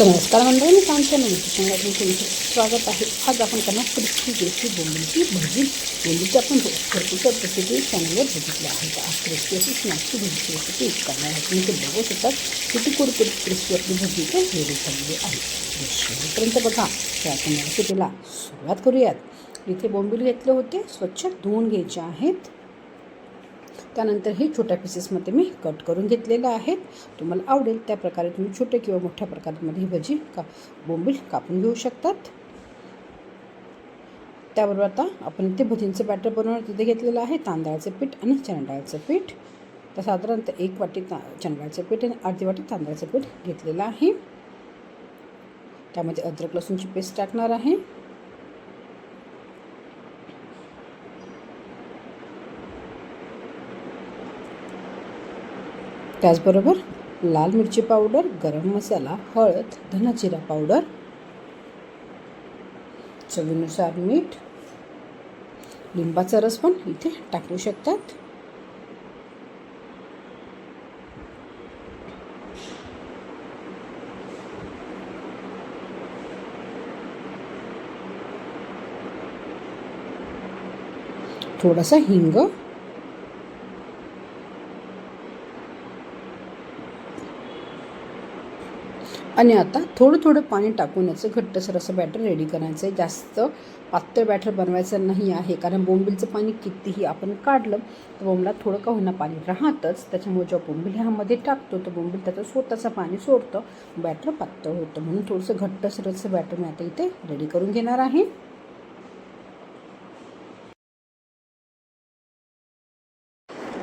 नमस्कार मंडळी, सांगते तुमचं स्वागत आहे. आज आपण करणार क्रिस्पी टेस्टी बोंबीलची भजी. बोंबीलची आपण भरपूरच्या रेसिपी चॅनलवर बघितल्या आहेत. आज क्रिस्पी अशी स्नॅक्सची भजीची रेसिपी करणार आहे. तुम्ही ते बघू शकतात किती कुरकुरीत क्रिस्पी आपली भजी ते रेडी झालेली आहे. शेवटपर्यंत बघा. तर आपण रेसिपीला सुरुवात करूयात. इथे बोंबील घेतले होते, स्वच्छ धुवून घ्यायचे आहेत. त्यानंतर हे छोट्या पीसेसमध्ये मी कट करून घेतलेलं आहेत. तुम्हाला आवडेल त्या प्रकारे तुम्ही छोटे किंवा मोठ्या प्रकारामध्ये ही भजी बोंबील कापून घेऊ शकतात. त्याबरोबर आता आपण इथे भजींचं बॅटर बनवणार तिथे घेतलेलं आहे तांदळाचं पीठ आणि चणा डाळीचं पीठ. तर साधारणतः 1 वाटी चणा डाळीचं पीठ आणि अर्धी वाटी तांदळाचं पीठ घेतलेलं आहे. त्यामध्ये अद्रक लसूणची पेस्ट टाकणार आहे. त्याचबरोबर लाल मिरची पावडर, गरम मसाला, हळद, धना जिरा पावडर, चवीनुसार मीठ, लिंबाचा रस पण इथे टाकू शकतात. थोडासा हिंग, आणि आता थोडं थोडं पाणी टाकून याचं घट्टसर असं बॅटर रेडी करायचं आहे. जास्त पातळ बॅटर बनवायचं नाही आहे, कारण बोंबीलचं पाणी कितीही आपण काढलं तर बोंबला थोडं का होईना पाणी राहतच. त्याच्यामुळे जेव्हा बोंबील ह्यामध्ये टाकतो तर बोंबील त्याचं स्वतःचं पाणी सोडतं, बॅटर पातळ होतं. म्हणून थोडंसं घट्टसर असं बॅटर मी आता इथे रेडी करून घेणार आहे.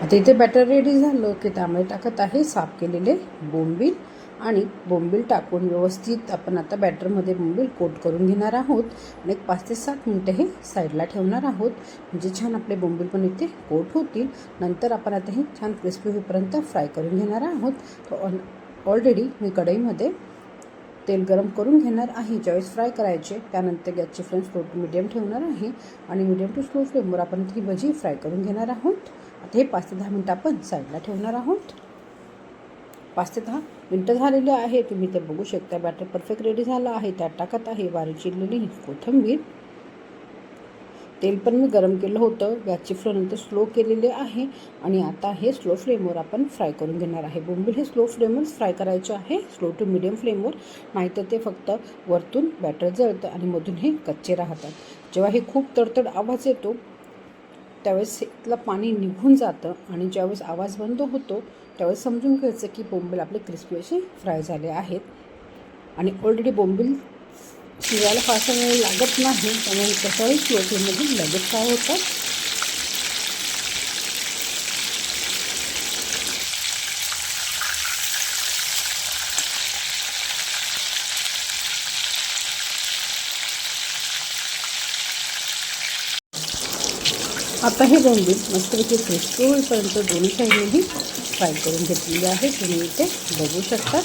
आता इथे बॅटर रेडी झालं की त्यामध्ये टाकत आहे साफ केलेले बोंबील, आणि बोंबील टाकून व्यवस्थित आपण आता बॅटरमध्ये बोंबील कोट करून घेणार आहोत. आणि 5 ते 7 मिनटं हे साईडला ठेवणार आहोत, म्हणजे छान आपले बोंबील पण इथे कोट होतील. नंतर आपण आता हे छान क्रिस्पी होईपर्यंत फ्राय करून घेणार आहोत. तर ऑलरेडी मी कढईमध्ये तेल गरम करून घेणार आहे. ज्यावेळेस फ्राय करायचे त्यानंतर गॅसची फ्लेम स्लो टू मिडियम ठेवणार आहे, आणि मिडियम टू स्लो फ्लेमवर आपण ही भजी फ्राय करून घेणार आहोत. आता हे 5 ते 10 मिनटं आपण साईडला ठेवणार आहोत. 5 ते 10 मिनटं झालेले आहे. तुम्ही ते बघू शकता. बॅटर परफेक्ट रेडी झालं आहे. त्यात टाकत आहे बारीक चिरलेली कोथिंबीर. तेल पण मी गरम केलं होतं. गॅसची फ्लेम नंतर स्लो केलेले आहे, आणि आता हे स्लो फ्लेमवर आपण फ्राय करून घेणार आहे. बोंबील हे स्लो फ्लेमवरच फ्राय करायचे आहे, स्लो टू मिडियम फ्लेमवर. नाहीतर ते फक्त वरतून बॅटर जळतं आणि मधून हे कच्चे राहतात. जेव्हा हे खूप तडतड आवाज येतो त्यावेळेस इथलं पाणी निघून जातं, आणि ज्यावेळेस आवाज बंद होतो त्यावेळेस समजून घ्यायचं की बोंबील आपले क्रिस्पी असे फ्राय झाले आहेत. आणि ऑलरेडी बोंबील शिजायला फारसा वेळ लागत नाही, त्यामुळे कशाही स्लो फ्लेममध्ये लगेच फ्राय होतात. आता हे बोंबील मस्तपैकी क्रिस्पी होईपर्यंत दोन्ही साईडनेही फ्राय करून घेतलेली आहे. तुम्ही इथे बघू शकता.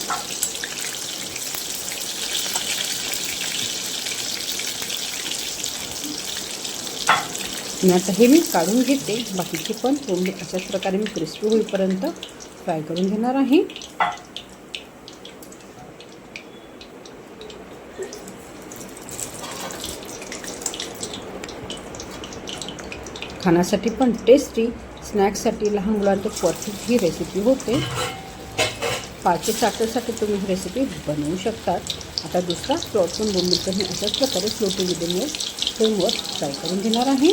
आणि आता हे मी काढून घेते. बाकीचे पण बोंबील अशाच प्रकारे मी क्रिस्पी होईपर्यंत फ्राय करून घेणार आहे. खाण्यासाठी पण टेस्टी, स्नॅक्ससाठी लहान मुलांच्या परफेक्ट ही रेसिपी होते. पाचशे स्टार्टरसाठी तुम्ही ही रेसिपी बनवू शकतात. आता दुसरा प्लॉट पण बोंबील पण मी अशाच प्रकारे स्लो टू मिडियम फ्लेमवर फ्राय करून घेणार आहे.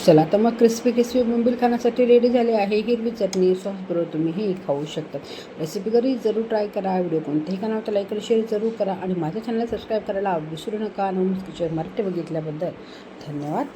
चला तर मग क्रिस्पी बोंबील खाण्यासाठी रेडी झाले आहे. हिरवी चटणी सॉस बरोबर तुम्ही हे खाऊ शकतात. रेसिपी घरी जरूर ट्राय करा. व्हिडिओ कोणतेही कानावर तर लाईक आणि शेअर जरूर करा, आणि माझ्या चॅनलला सबस्क्राईब करायला विसरू नका. नमस्कार. मराठी बघितल्याबद्दल धन्यवाद.